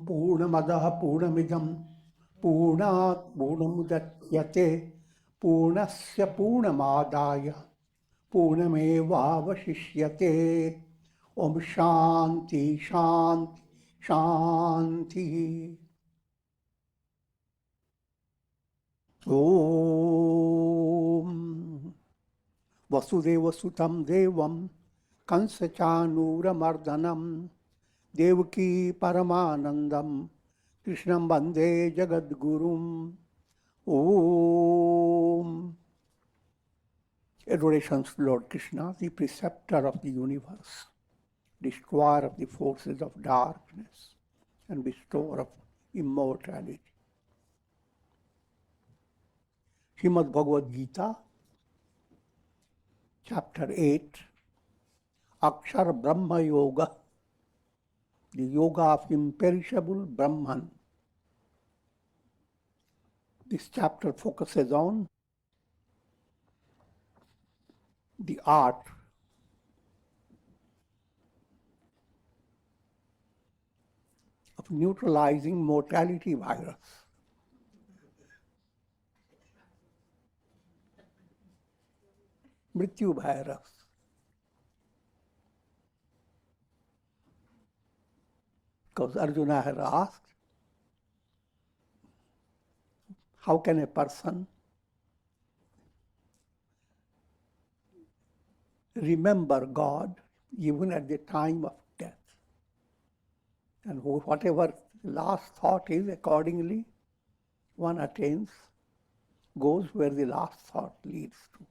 Purnamadaha Purnamidam Purnat Purnamudatyate Purnasya Purnamadaya Purnamevavashishyate. Om Shanti Shanti Shanti. Om Vasudeva Sutam Devam Kansachanuramardanam Devaki Paramanandam Krishnam Bande Jagadgurum. Om. Adorations to Lord Krishna, the preceptor of the universe, destroyer of the forces of darkness, and bestower of immortality. Srimad Bhagavad Gita, Chapter 8, Akshara Brahma Yoga, the yoga of imperishable Brahman. This chapter focuses on the art of neutralizing mortality virus. Mrityu virus. Because Arjuna had asked, how can a person remember God even at the time of death? And whatever last thought is, accordingly, one attains, goes where the last thought leads to.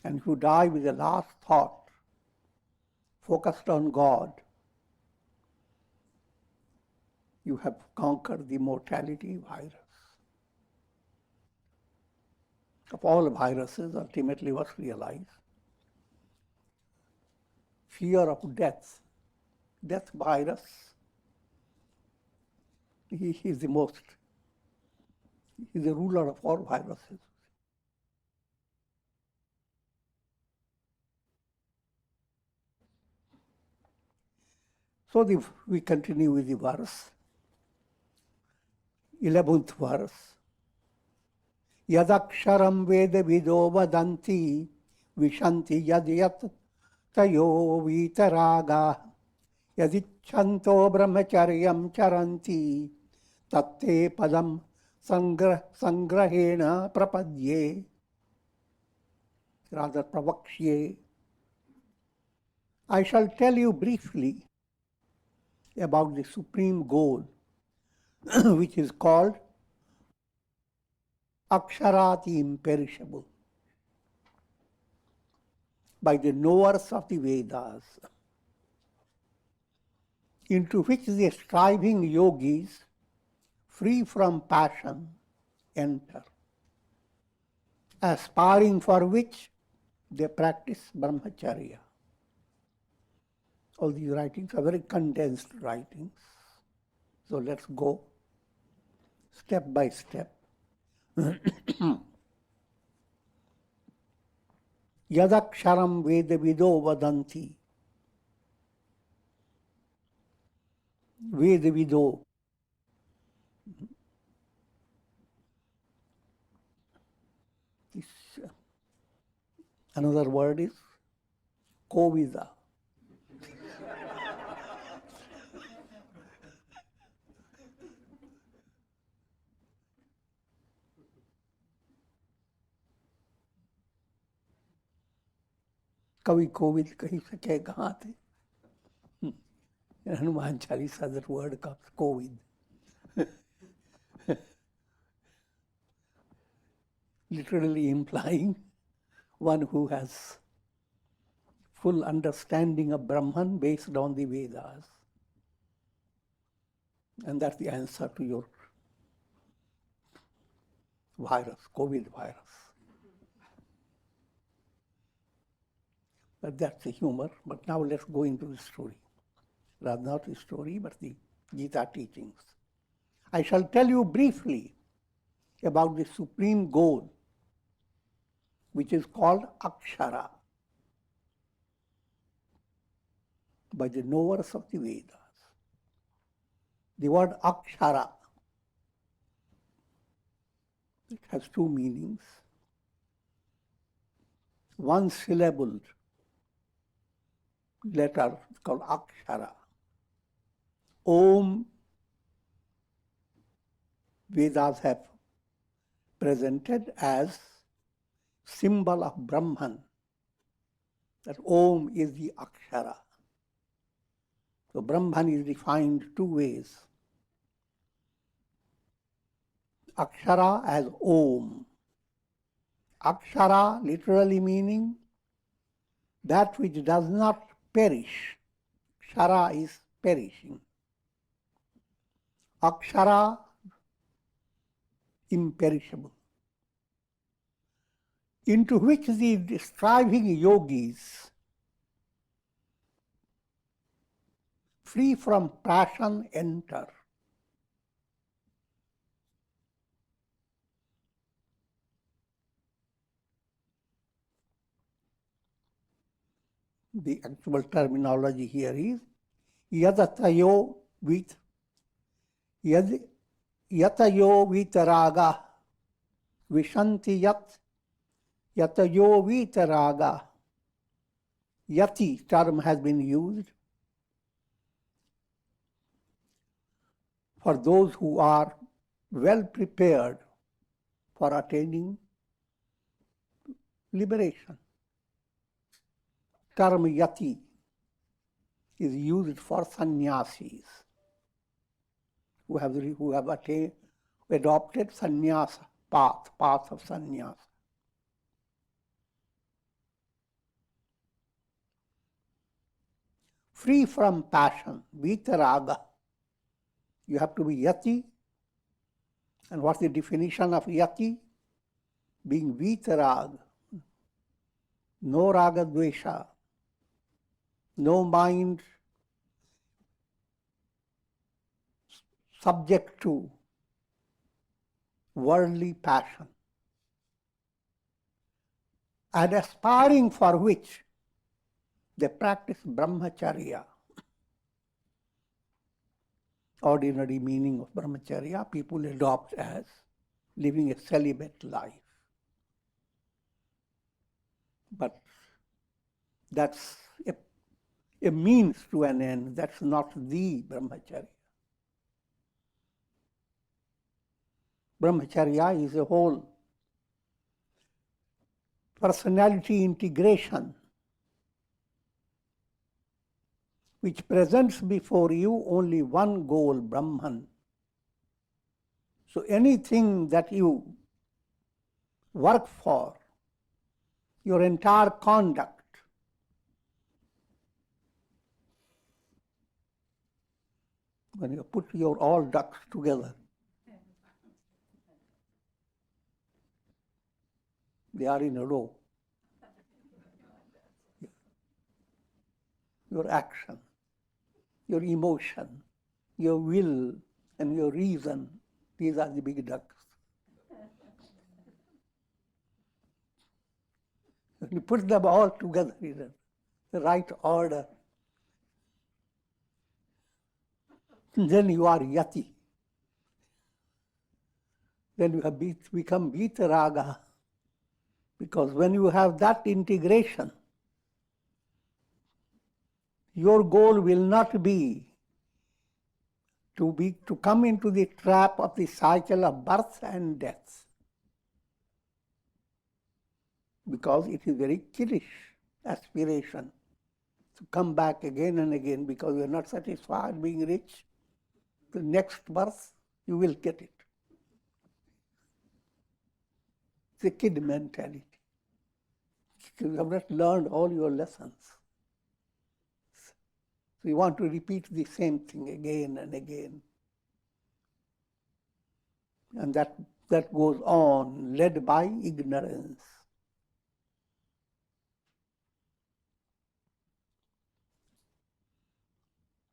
And if you die with the last thought focused on God, you have conquered the mortality virus. Of all viruses, ultimately what's realized? Fear of death. Death virus, he is the most, he is the ruler of all viruses. So we continue with the verse, 11th verse. Yadaksharam veda vido vadanti vishanti yadyat tayo vitaraga yadichanto brahmacharyam charanti tatte padam sangrahena prapadye. Rather pravakshye. I shall tell you briefly about the supreme goal, which is called Akshara, the imperishable, by the knowers of the Vedas, into which the striving yogis, free from passion, enter, aspiring for which they practice Brahmacharya. All these writings are very condensed writings. So let's go step by step. Yadaksharam veda vido vadanti. Veda vido. Another word is Kovida. कवि कोविद कहीं से कहे कहाँ थे? Hanuman Chalisa, that word comes, Kovid. Literally implying one who has full understanding of Brahman based on the Vedas. And that's the answer to your virus, COVID virus. But that's the humor. But now let's go into the story. Rather not the story, but the Gita teachings. I shall tell you briefly about the supreme goal, which is called Akshara, by the knowers of the Vedas. The word Akshara, it has two meanings. One syllable letter called Akshara. Om, Vedas have presented as symbol of Brahman. That Om is the Akshara. So Brahman is defined two ways. Akshara as Om. Akshara literally meaning that which does not perish. Akshara is perishing. Akshara, imperishable, into which the striving yogis, free from passion, enter. The actual terminology here is yadatayo with yatayo vitaraga vishanti yatayo vitaraga. Yati term has been used for those who are well prepared for attaining liberation. Term yati is used for sannyasis who have adopted sannyasa path of sannyasa. Free from passion, vitaraga. You have to be yati. And what's the definition of yati? Being vitarag. No raga dvesha. No mind subject to worldly passion. And aspiring for which they practice Brahmacharya. Ordinary meaning of Brahmacharya, people adopt as living a celibate life. But that's a means to an end. That's not the Brahmacharya. Brahmacharya is a whole personality integration which presents before you only one goal, Brahman. So anything that you work for, your entire conduct, when you put your all ducks together, they are in a row. Your action, your emotion, your will, and your reason, these are the big ducks. When you put them all together in the right order, then you are yati. Then you have become vitaraga. Because when you have that integration, your goal will not be to come into the trap of the cycle of birth and death. Because it is very kiddish aspiration to come back again and again because you are not satisfied being rich. The next birth, you will get it. It's a kid mentality. You have not learned all your lessons. So you want to repeat the same thing again and again. And that goes on, led by ignorance.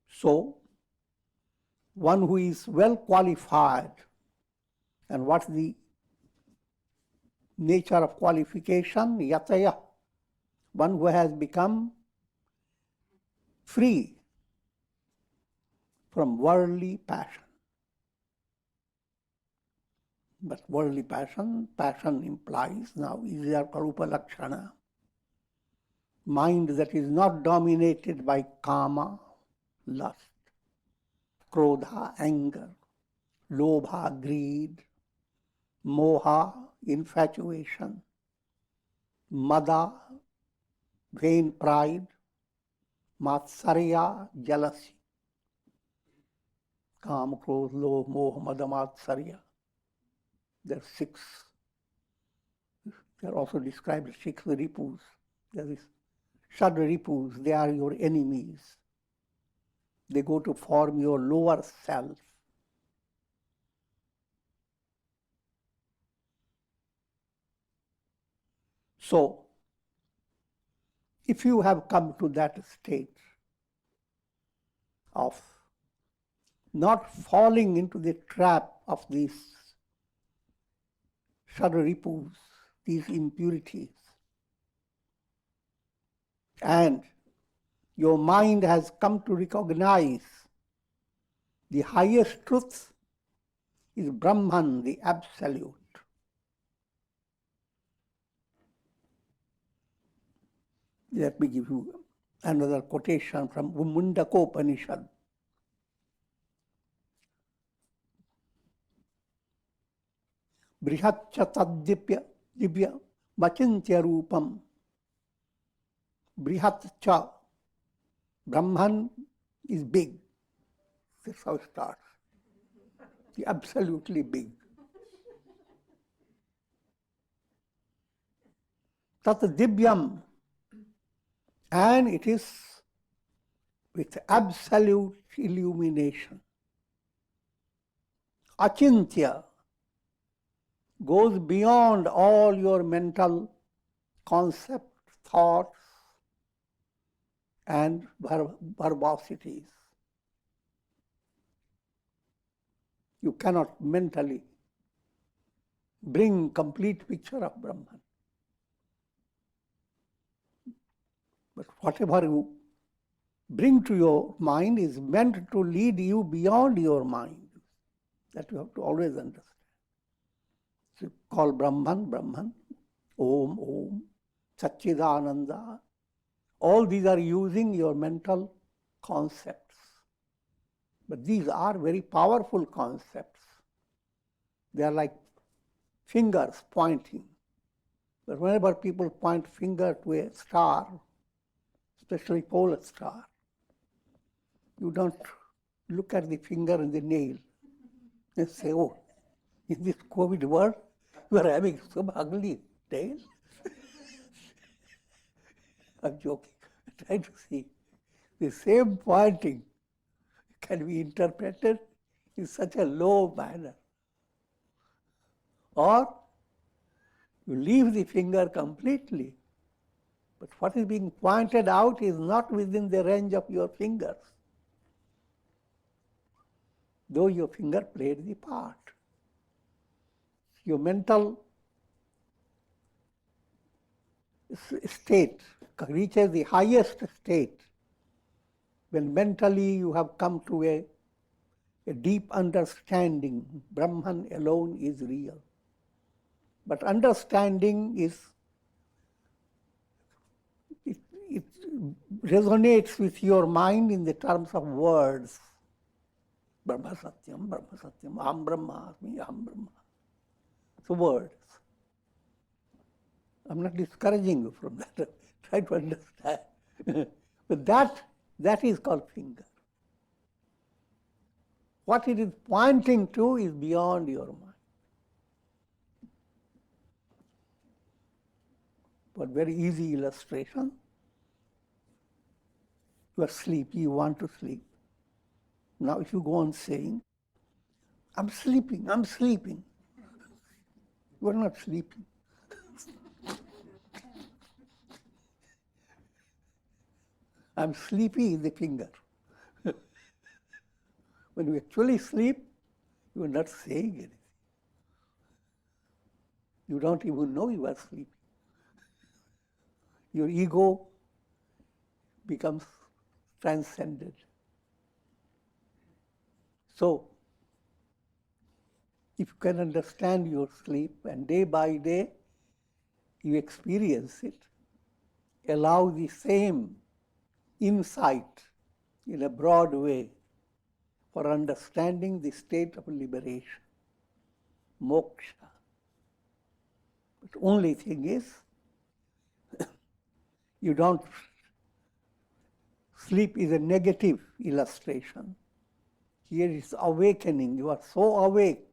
So, one who is well qualified, and what's the nature of qualification? Yataya. One who has become free from worldly passion. But worldly passion implies, now is our karupa lakshana, mind that is not dominated by kama, lust, krodha, anger, lobha, greed, moha, infatuation, mada, vain pride, matsarya, jealousy. Kam, krodh, lobh, moha, mada, matsarya. There are 6. They are also described as 6 ripus. There is Shad ripus, they are your enemies. They go to form your lower self. So, if you have come to that state of not falling into the trap of these Shadaripus, these impurities, and your mind has come to recognize the highest truth is Brahman, the Absolute. Let me give you another quotation from Mundakopanishad. Brihatcha taddipya machintya rupam. Brihatcha, Brahman is big. That's how it starts. The absolutely big. Tat divyam, and it is with absolute illumination. Achintya goes beyond all your mental concept, thoughts, and verbosities. You cannot mentally bring complete picture of Brahman. But whatever you bring to your mind is meant to lead you beyond your mind. That you have to always understand. So call Brahman, Brahman, Om, Om, Satchidananda. All these are using your mental concepts. But these are very powerful concepts. They are like fingers pointing. But whenever people point finger to a star, especially polar star, you don't look at the finger and the nail and say, oh, in this COVID world, you are having some ugly nail. I'm joking. Try to see. The same pointing can be interpreted in such a low manner. Or you leave the finger completely, but what is being pointed out is not within the range of your fingers, though your finger played the part. Your mental state reaches the highest state when mentally you have come to a deep understanding. Brahman alone is real. But understanding is, it resonates with your mind in the terms of words. Brahma Satyam, Aham Brahmasmi, Aham Brahma. So words. I'm not discouraging you from that. Try to understand. But that is called finger. What it is pointing to is beyond your mind. But very easy illustration. You are sleepy, you want to sleep. Now if you go on saying, I'm sleeping, you are not sleeping. I'm sleepy is the finger. When you actually sleep, you are not saying anything. You don't even know you are sleeping. Your ego becomes transcended. So, if you can understand your sleep and day by day you experience it, allow the same insight in a broad way for understanding the state of liberation, moksha. But the only thing is, you don't, sleep is a negative illustration. Here is awakening. You are so awake.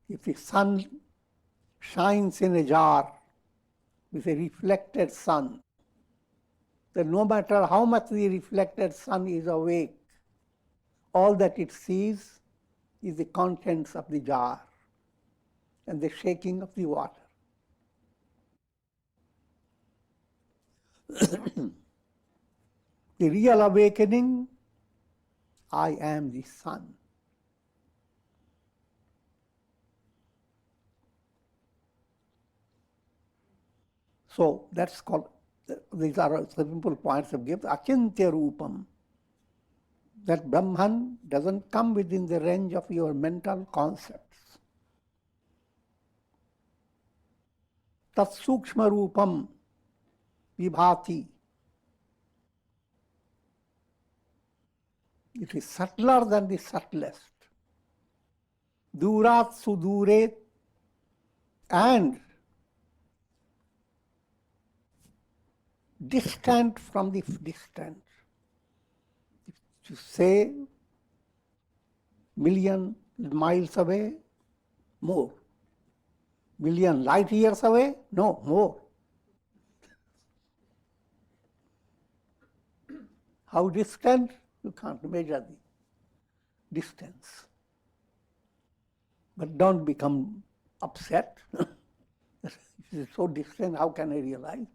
If the sun shines in a jar with a reflected sun, then no matter how much the reflected sun is awake, all that it sees is the contents of the jar and the shaking of the water. The real awakening, I am the sun. So that's called, these are simple points of gift. Achintya Rupam. That Brahman doesn't come within the range of your mental concepts. Tat Sukshma Rupam Vibhati. It is subtler than the subtlest. Durat Suduret, and distant from the distant. If you say million miles away, more. Million light years away, no, more. How distant? You can't measure the distance. But don't become upset. It is so distant, how can I realize?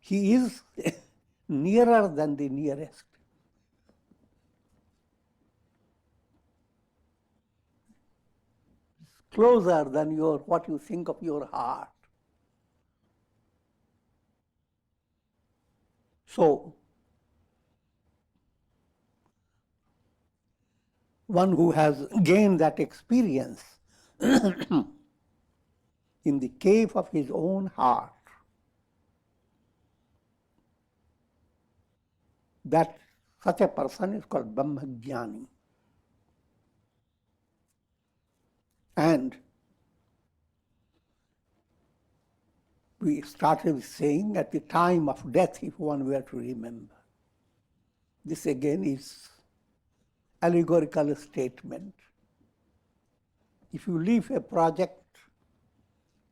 He is nearer than the nearest. Closer than what you think of your heart. So, one who has gained that experience in the cave of his own heart, that such a person is called Brahmajnani. And we started saying at the time of death, if one were to remember. This again is allegorical statement. If you leave a project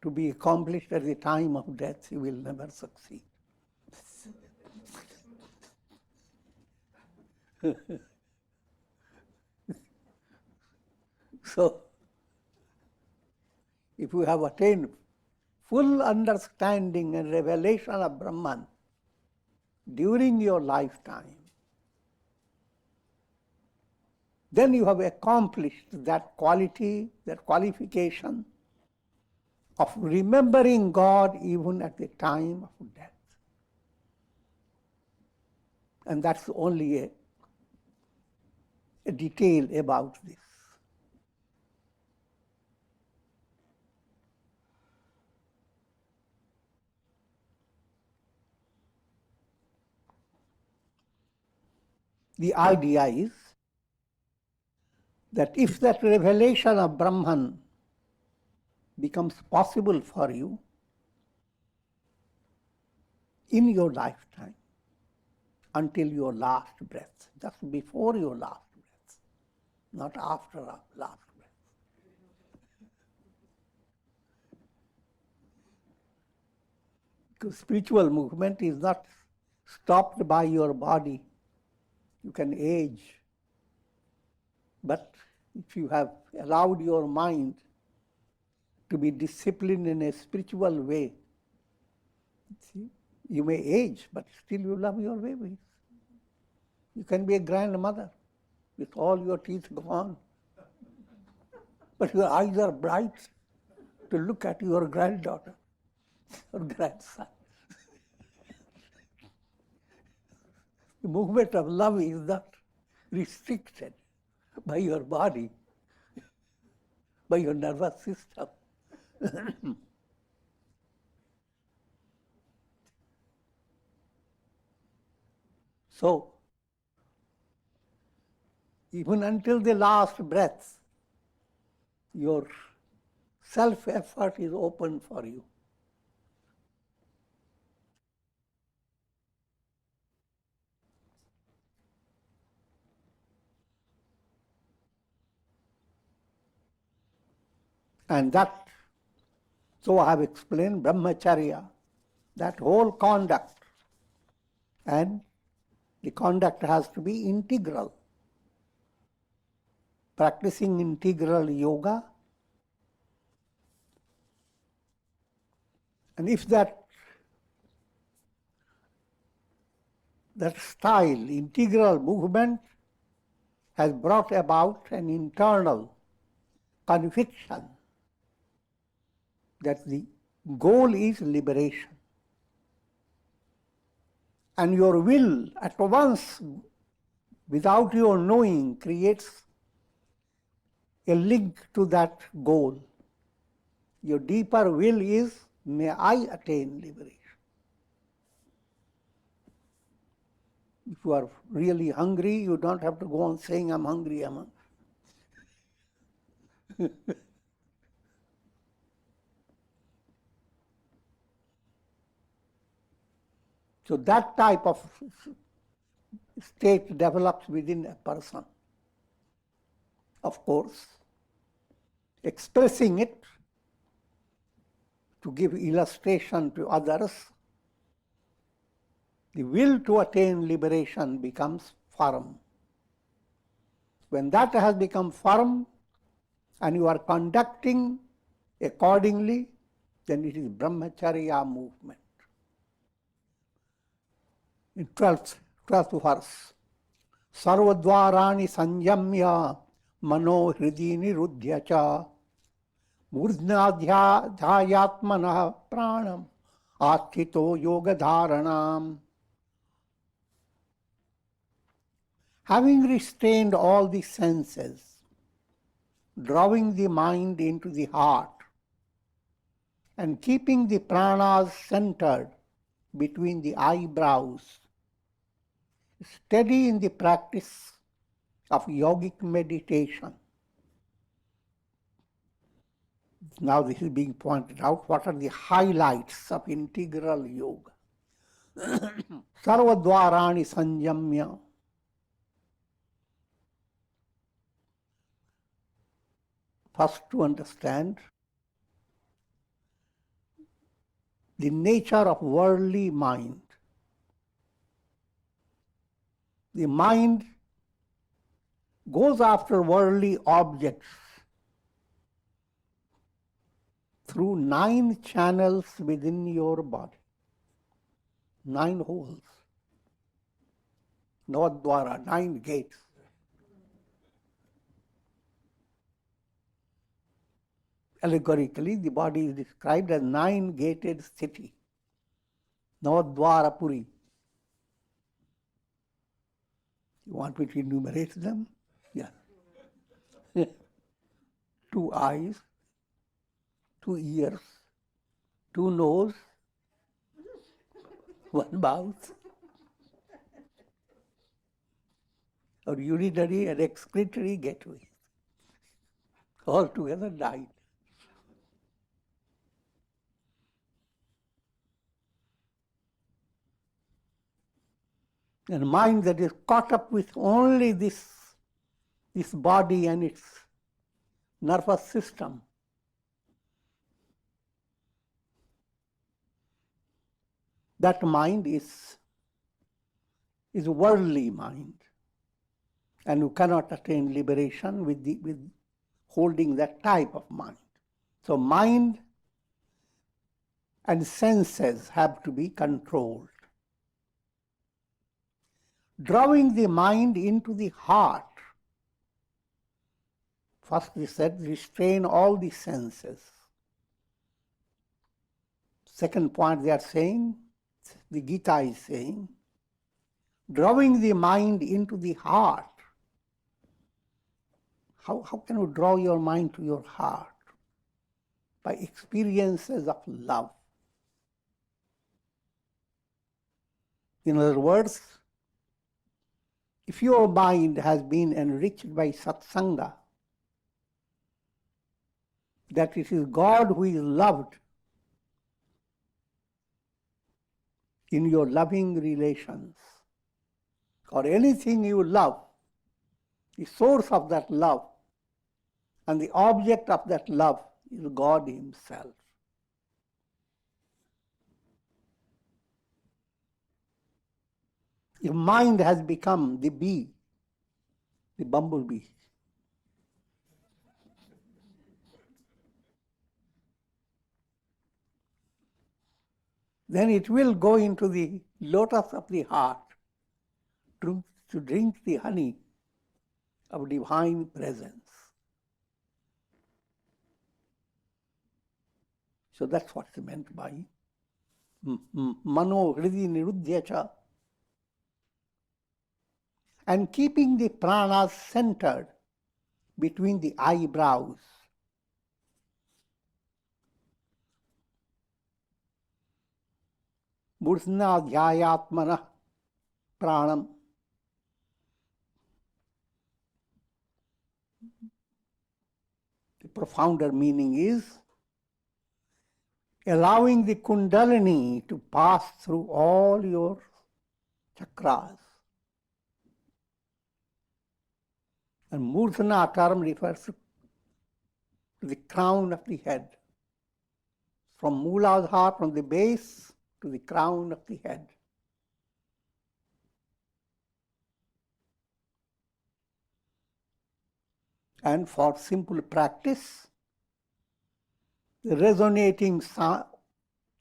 to be accomplished at the time of death, you will never succeed. So, if you have attained full understanding and revelation of Brahman during your lifetime, then you have accomplished that quality, that qualification of remembering God even at the time of death. And that's only a detail about this. The idea is that if that revelation of Brahman becomes possible for you in your lifetime, until your last breath, just before your last breath, not after last breath. Because spiritual movement is not stopped by your body. You can age, but if you have allowed your mind to be disciplined in a spiritual way, see, you may age, but still you love your babies. You can be a grandmother with all your teeth gone, but your eyes are bright to look at your granddaughter or grandson. The movement of love is not restricted by your body, by your nervous system. So, even until the last breath, your self-effort is open for you. And that, so I have explained Brahmacharya, that whole conduct. And the conduct has to be integral. Practicing integral yoga. And if that style, integral movement, has brought about an internal conviction that the goal is liberation, and your will at once, without your knowing, creates a link to that goal. Your deeper will is, may I attain liberation. If you are really hungry, you don't have to go on saying, I'm hungry, I'm hungry. So that type of state develops within a person. Of course, expressing it to give illustration to others, the will to attain liberation becomes firm. When that has become firm and you are conducting accordingly, then it is Brahmacharya movement. In 12th verse, Sarvadvarani sanjamya mano hridi nirudhya cha murdhnadhyayatmanah pranam athito yoga dharanam. Having restrained all the senses, drawing the mind into the heart, and keeping the pranas centered between the eyebrows, steady in the practice of yogic meditation. Now this is being pointed out. What are the highlights of integral yoga? Sarvadvarani sanjamya. First, to understand the nature of worldly mind. The mind goes after worldly objects through 9 channels within your body, 9 holes, Navadvara, 9 gates. Allegorically, the body is described as 9-gated city, Navadvara Puri. You want me to enumerate them? Yeah. 2 eyes, 2 ears, 2 nose, 1 mouth, or urinary and excretory gateway. Altogether 9. And mind that is caught up with only this body and its nervous system, that mind is worldly mind, and you cannot attain liberation with holding that type of mind. So mind and senses have to be controlled. Drawing the mind into the heart. First we said, restrain all the senses. Second point they are saying, the Gita is saying, drawing the mind into the heart. How can you draw your mind to your heart? By experiences of love. In other words, if your mind has been enriched by satsanga, that it is God who is loved in your loving relations, or anything you love, the source of that love and the object of that love is God Himself. If mind has become the bee, the bumblebee, then it will go into the lotus of the heart to drink the honey of divine presence. So that's what's meant by mano hridi nirudhyacha. And keeping the pranas centered between the eyebrows. Murthna dhyayatmana pranam. The profounder meaning is allowing the kundalini to pass through all your chakras. And Murthana term refers to the crown of the head. From Mooladhara, from the base to the crown of the head. And for simple practice, the resonating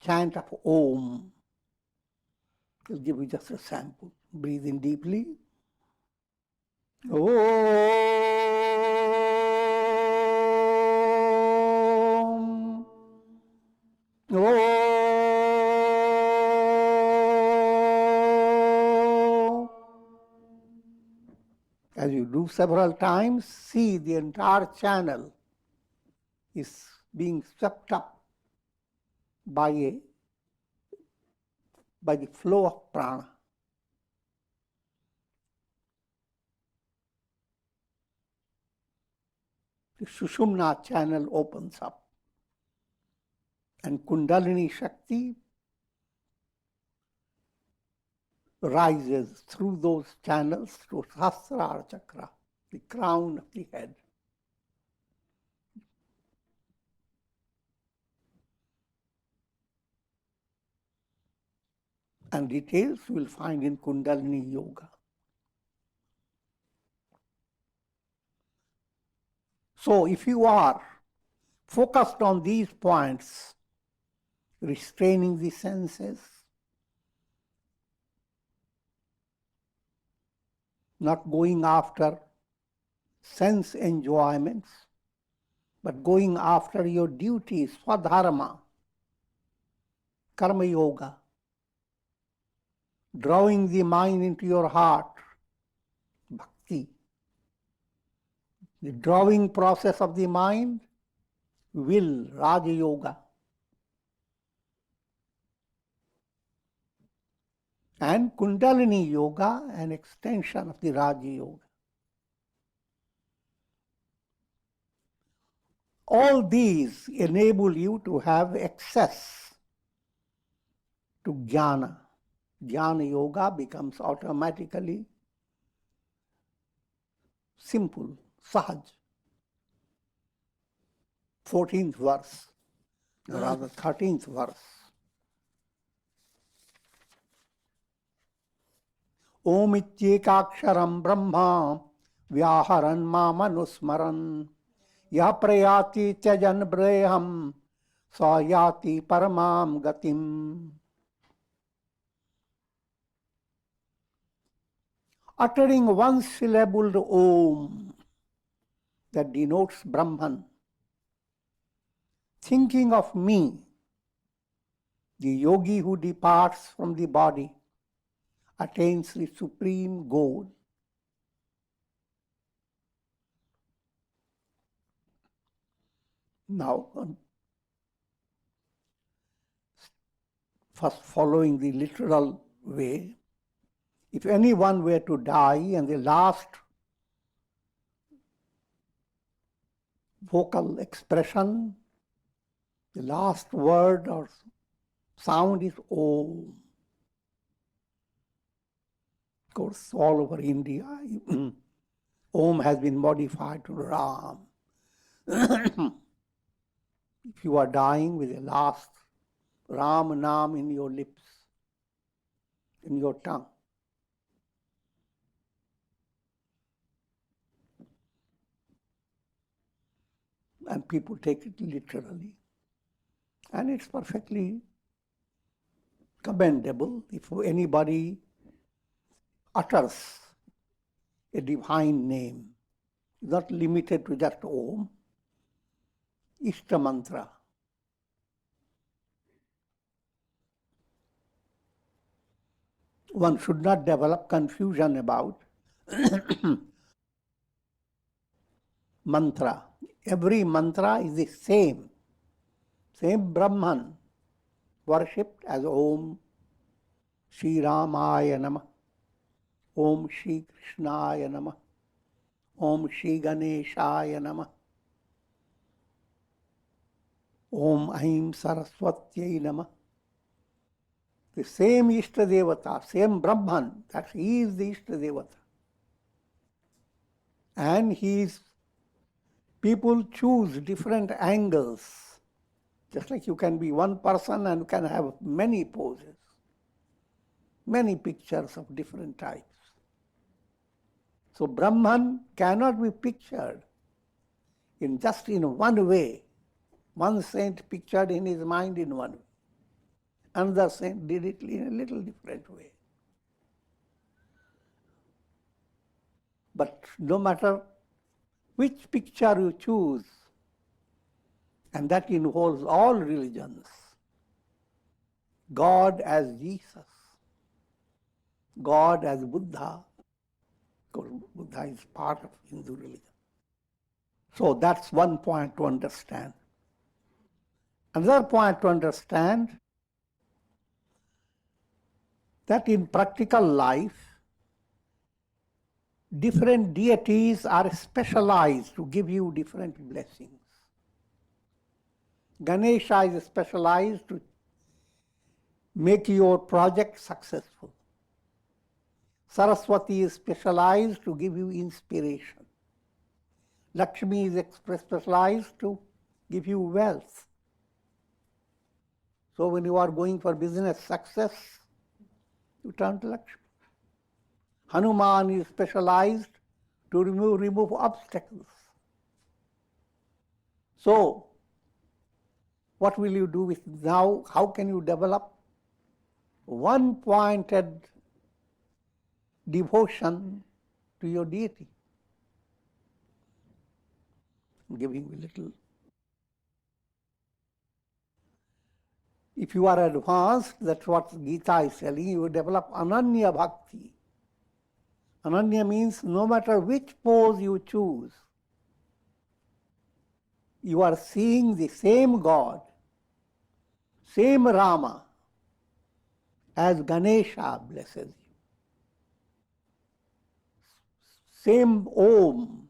chant of Om. I'll give you just a sample. Breathe in deeply. Om. Om. As you do several times, see the entire channel is being swept up by the flow of prana. The Sushumna channel opens up and Kundalini Shakti rises through those channels to Sahasrara Chakra, the crown of the head. And details you will find in Kundalini Yoga. So if you are focused on these points, restraining the senses, not going after sense enjoyments, but going after your duties, swadharma, karma yoga, drawing the mind into your heart, bhakti. The drawing process of the mind, will, Raja Yoga. And Kundalini Yoga, an extension of the Raja Yoga. All these enable you to have access to jnana. Jnana Yoga becomes automatically simple, sahaj. 14th verse, or rather 13th verse. Om ityekaksharam brahma vyaharan mamanusmaran ya prayati tyajan breham sayati paramam gatim. Uttering one syllable Om that denotes Brahman, thinking of me, The yogi who departs from the body attains the supreme goal. Now, first following the literal way, if anyone were to die and the last vocal expression, the last word or sound is Om. Of course, all over India, Om has been modified to Ram. If you are dying with the last Ram Nam in your lips, in your tongue, and people take it literally. And it's perfectly commendable if anybody utters a divine name, not limited to just Om, Ishta Mantra. One should not develop confusion about mantra. Every mantra is the same Brahman worshipped as Om Shri Ramaya Namah, Om Shri Krishnaya Namah, Om Shri Ganeshaya Namah, Om Aim Saraswatyai Namah. The same Ishta Devata, same Brahman, that he is the Ishta Devata. And people choose different angles. Just like you can be one person and you can have many poses, many pictures of different types. So Brahman cannot be pictured in one way. One saint pictured in his mind in one way. Another saint did it in a little different way. But no matter which picture you choose, and that involves all religions, God as Jesus, God as Buddha, because Buddha is part of Hindu religion. So that's one point to understand. Another point to understand, that in practical life, different deities are specialized to give you different blessings. Ganesha is specialized to make your project successful. Saraswati is specialized to give you inspiration. Lakshmi is specialized to give you wealth. So when you are going for business success, you turn to Lakshmi. Hanuman is specialized to remove obstacles. So, what will you do with now? How can you develop one-pointed devotion to your deity? I'm giving you a little. If you are advanced, that's what Gita is telling you, develop Ananya Bhakti. Ananya means no matter which pose you choose, you are seeing the same God, same Rama, as Ganesha blesses you. Same Om.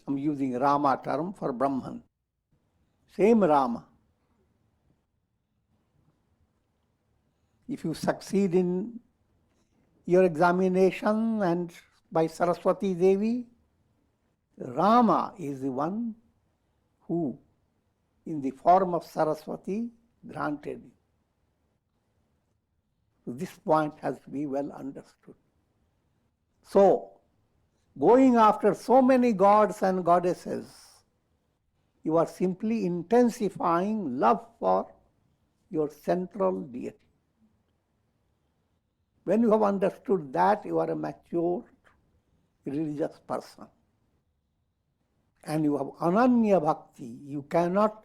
I'm using Rama term for Brahman. Same Rama. If you succeed in your examination and by Saraswati Devi, Rama is the one who, in the form of Saraswati, granted you. So this point has to be well understood. So, going after so many gods and goddesses, you are simply intensifying love for your central deity. When you have understood that, you are a mature religious person. And you have Ananya Bhakti. You cannot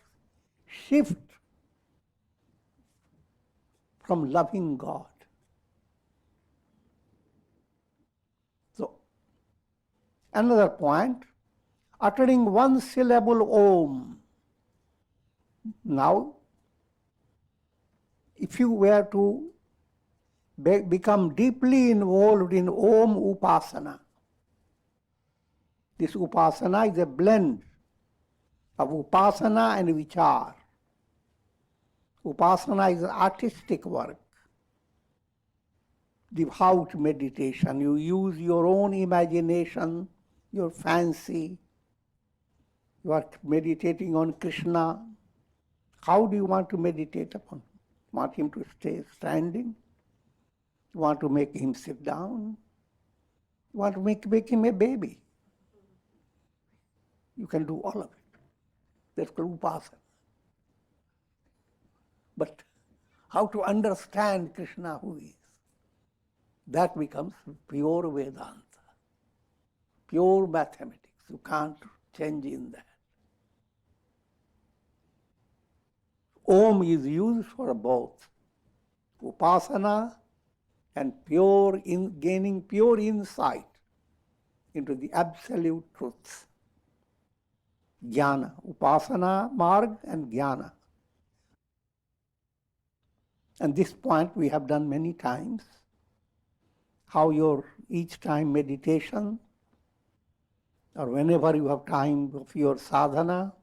shift from loving God. So, another point, uttering one syllable Om. Now, if you were to become deeply involved in Om Upasana, this Upasana is a blend of Upasana and Vichar. Upasana is artistic work, devout meditation. You use your own imagination, your fancy. You are meditating on Krishna. How do you want to meditate upon him? Want him to stay standing? You want to make him sit down? You want to make him a baby? You can do all of it. That's called Upasana. But how to understand Krishna who he is? That becomes pure Vedanta, pure mathematics. You can't change in that. Om is used for both Upasana and gaining pure insight into the absolute truth. Jnana, Upasana, Marg and Jnana. And this point we have done many times, how each time meditation, or whenever you have time of your sadhana,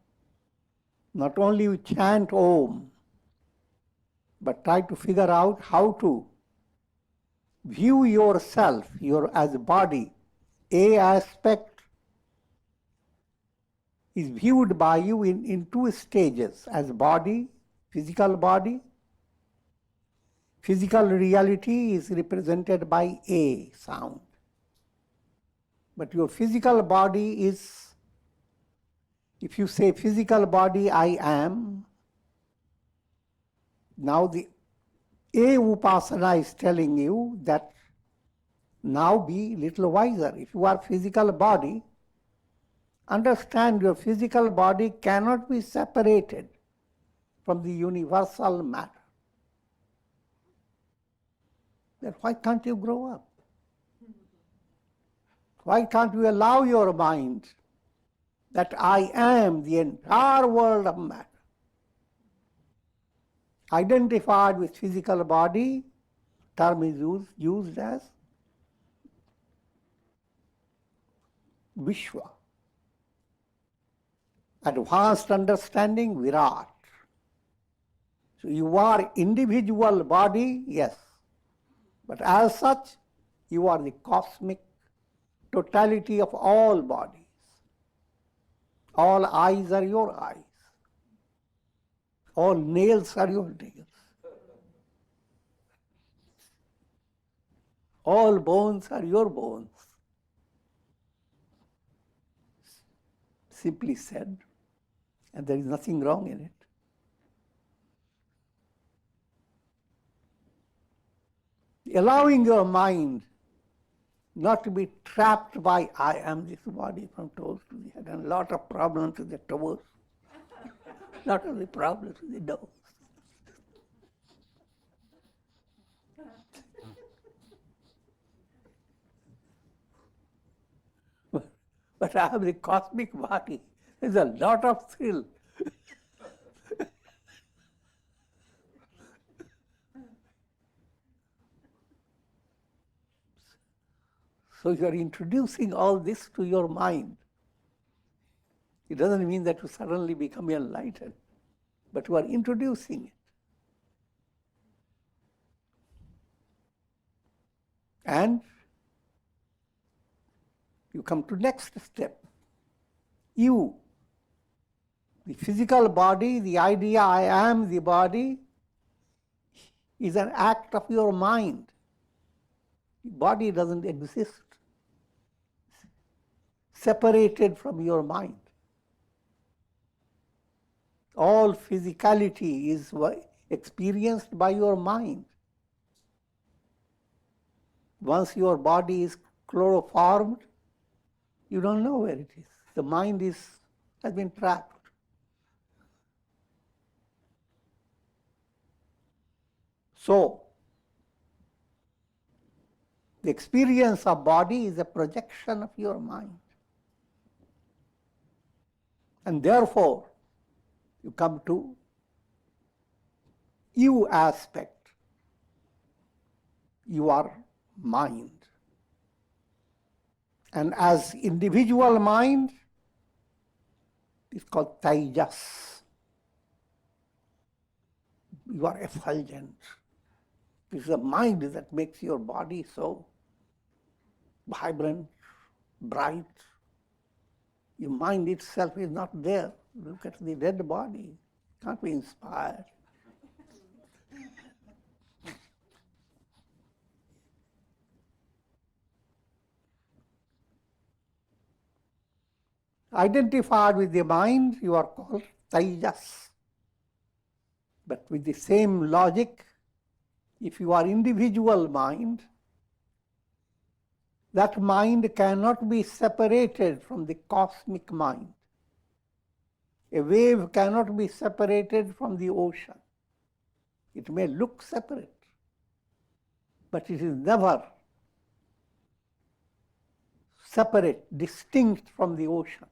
not only you chant Om, but try to figure out how to view yourself, as a body. A aspect is viewed by you in two stages, as body, physical body. Physical reality is represented by A sound. But your physical body is, if you say physical body, I am, now the A Upasana is telling you that now be little wiser. If you are physical body, understand your physical body cannot be separated from the universal matter. Then why can't you grow up? Why can't you allow your mind that I am the entire world of matter, identified with physical body? Term is used as Vishwa. Advanced understanding, Virat. So you are individual body, yes. But as such, you are the cosmic totality of all bodies. All eyes are your eyes. All nails are your nails. All bones are your bones. Simply said, and there is nothing wrong in it. Allowing your mind not to be trapped by I am this body from toes to the head, and a lot of problems with the toes, lot of the problems with the nose. But I have the cosmic body. There's a lot of thrill. So you are introducing all this to your mind. It doesn't mean that you suddenly become enlightened, but you are introducing it. And you come to next step. You, the physical body, the idea I am the body, is an act of your mind. The body doesn't exist separated from your mind. All physicality is experienced by your mind. Once your body is chloroformed, you don't know where it is. The mind has been trapped. So, the experience of body is a projection of your mind. And therefore, you come to you aspect, your mind. And as individual mind, it's called Tejas. You are effulgent. It's the mind that makes your body so vibrant, bright. Your mind itself is not there. Look at the dead body. Can't be inspired. Identified with the mind, you are called Tejas. But with the same logic, if you are individual mind, that mind cannot be separated from the cosmic mind. A wave cannot be separated from the ocean. It may look separate, but it is never separate, distinct from the ocean.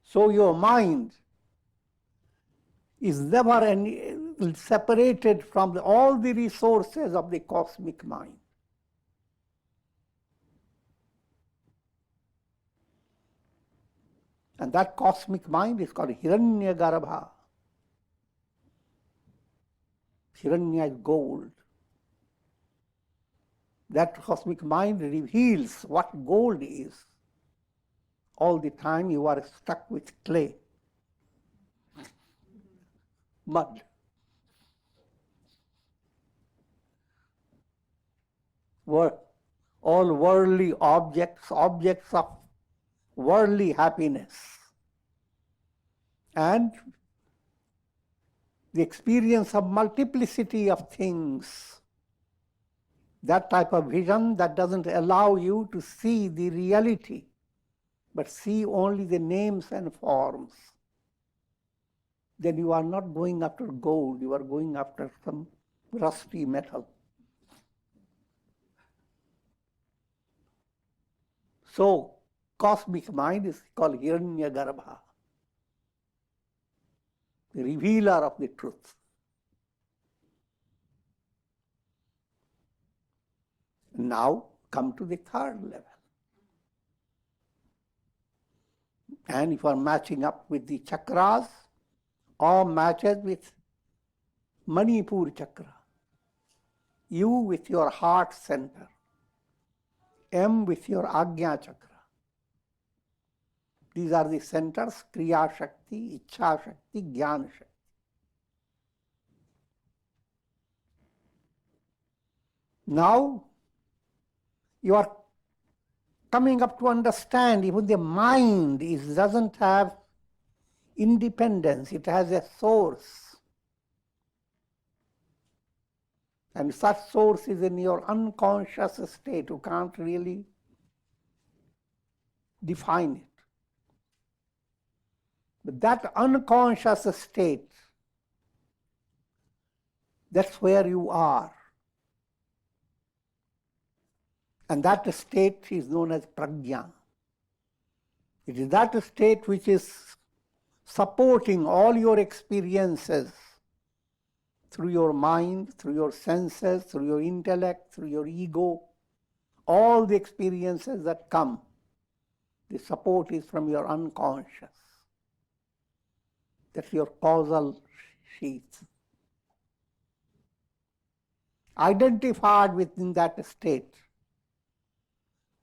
So your mind is never separated from all the resources of the cosmic mind. And that cosmic mind is called Hiranyagarbha. Hiranya is gold. That cosmic mind reveals what gold is. All the time you are stuck with clay, mud. All worldly objects of worldly happiness. And the experience of multiplicity of things, that type of vision that doesn't allow you to see the reality, but see only the names and forms, then you are not going after gold, you are going after some rusty metal. So, cosmic mind is called Hiranyagarbha, the revealer of the truth. Now, come to the third level. And if you are matching up with the chakras, or matches with Manipur chakra, you with your heart center, M with your Ajna chakra. These are the centers, Kriya Shakti, Ichha Shakti, Jnana Shakti. Now, you are coming up to understand even the mind doesn't have independence, it has a source. And such source is in your unconscious state. You can't really define it. But that unconscious state, that's where you are. And that state is known as prajna. It is that state which is supporting all your experiences through your mind, through your senses, through your intellect, through your ego. All the experiences that come, the support is from your unconscious. That's your causal sheath. Identified within that state.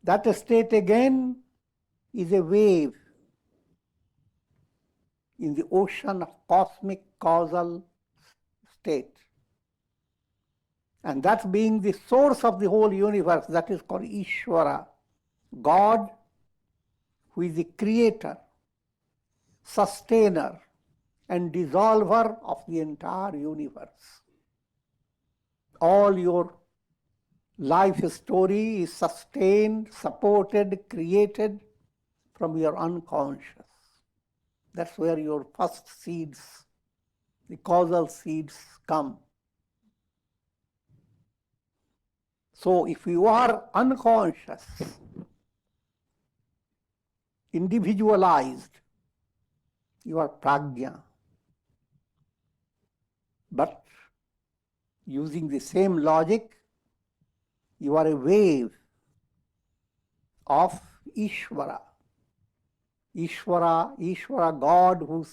That state again is a wave in the ocean of cosmic causal state. And that being the source of the whole universe, that is called Ishvara, God, who is the creator, sustainer, and dissolver of the entire universe. All your life story is sustained, supported, created from your unconscious. That's where your first seeds the causal seeds come. So if you are unconscious, individualized, you are prajna. But using the same logic, you are a wave of Ishvara. Ishvara, God who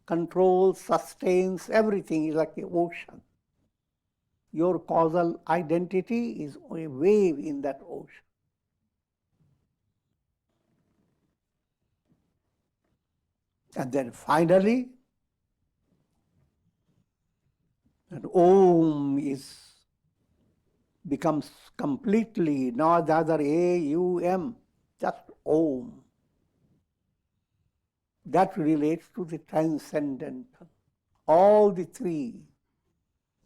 controls, sustains everything, is like the ocean. Your causal identity is a wave in that ocean. And then finally, and Om becomes completely no other A-U-M, just Om. That relates to the transcendental. All the three,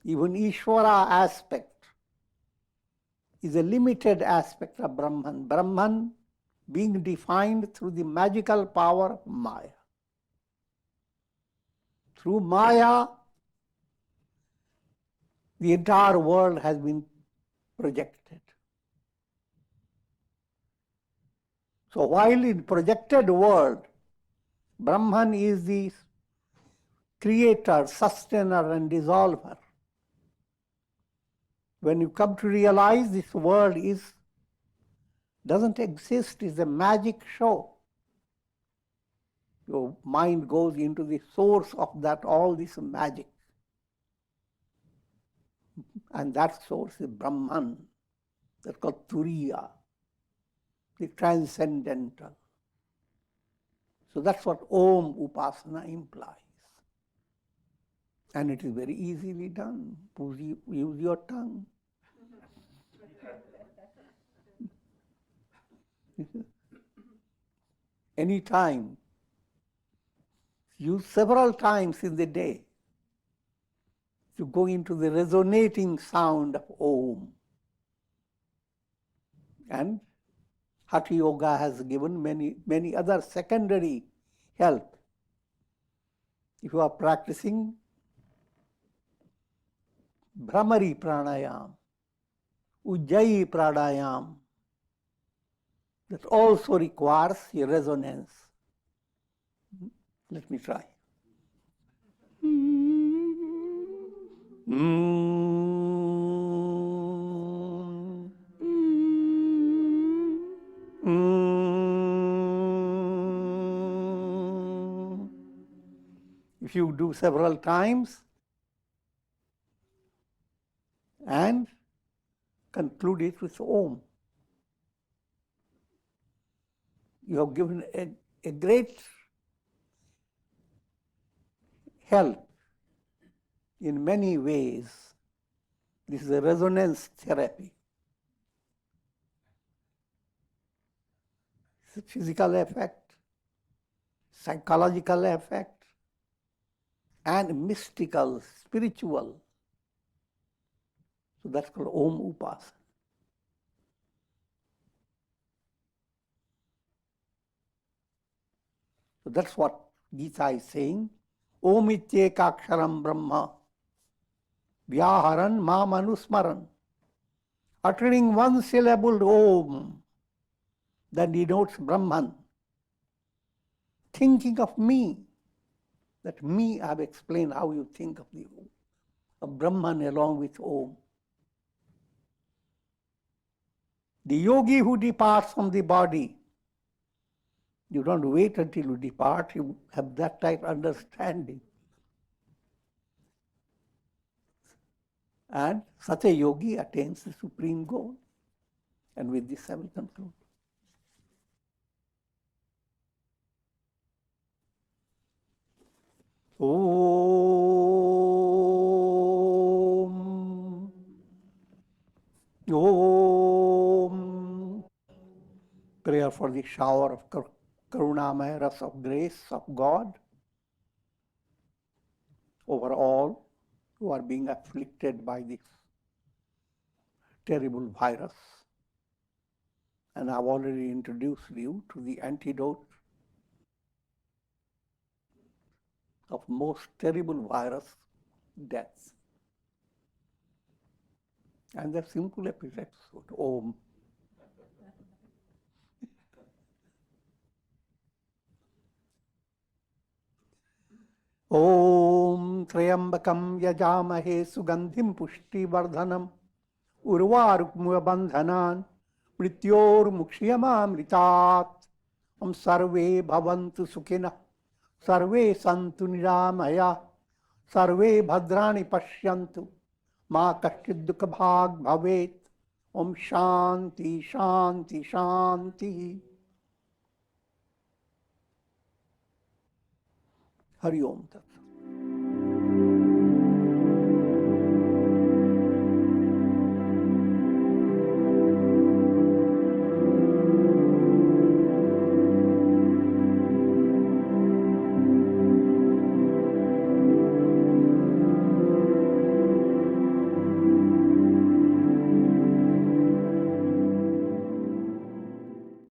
even Ishvara aspect, is a limited aspect of Brahman. Brahman being defined through the magical power of Maya. Through Maya, the entire world has been projected. So while in projected world, Brahman is the creator, sustainer and dissolver. When you come to realize this world doesn't exist, is a magic show. Your mind goes into the source of that, all this magic. And that source is Brahman. That's called Turiya, the transcendental. So that's what Om Upasana implies. And it is very easily done. Use your tongue. Any time. Use several times in the day to go into the resonating sound of Om. And Hatha Yoga has given many other secondary help. If you are practicing Brahmari Pranayam, Ujjayi Pranayam, that also requires a resonance. Let me try. If you do several times and conclude it with Om, you have given a great help in many ways. This is a resonance therapy. It's a physical effect, psychological effect, and mystical, spiritual. So that's called Om Upasana. So that's what Gita is saying. Om ityeka aksharam brahma vyaharan mam anusmaran. Uttering one syllable Om that denotes Brahman. Thinking of me. That me, I have explained how you think of Brahman along with Om. The yogi who departs from the body, you don't wait until you depart, you have that type of understanding. And such a yogi attains the supreme goal. And with this I will conclude. Om. Om. Prayer for the shower of Karunamaya Ras of grace of God over all who are being afflicted by this terrible virus. And I've already introduced you to the antidote. of most terrible virus, death. And the simple episode, Om. Om Trayambakam Yajamahe Sugandhim Pushtivardhanam Urvarukmubandhanan Mrityor Mukshiyamamritat. Om Sarve Bhavantu Sukhina Sarve Santu Niramaya Sarve Bhadrani Pashyantu Ma Kashchid Dukha Bhag Bhavet. Om Shanti Shanti Shanti. Hari Om Tat.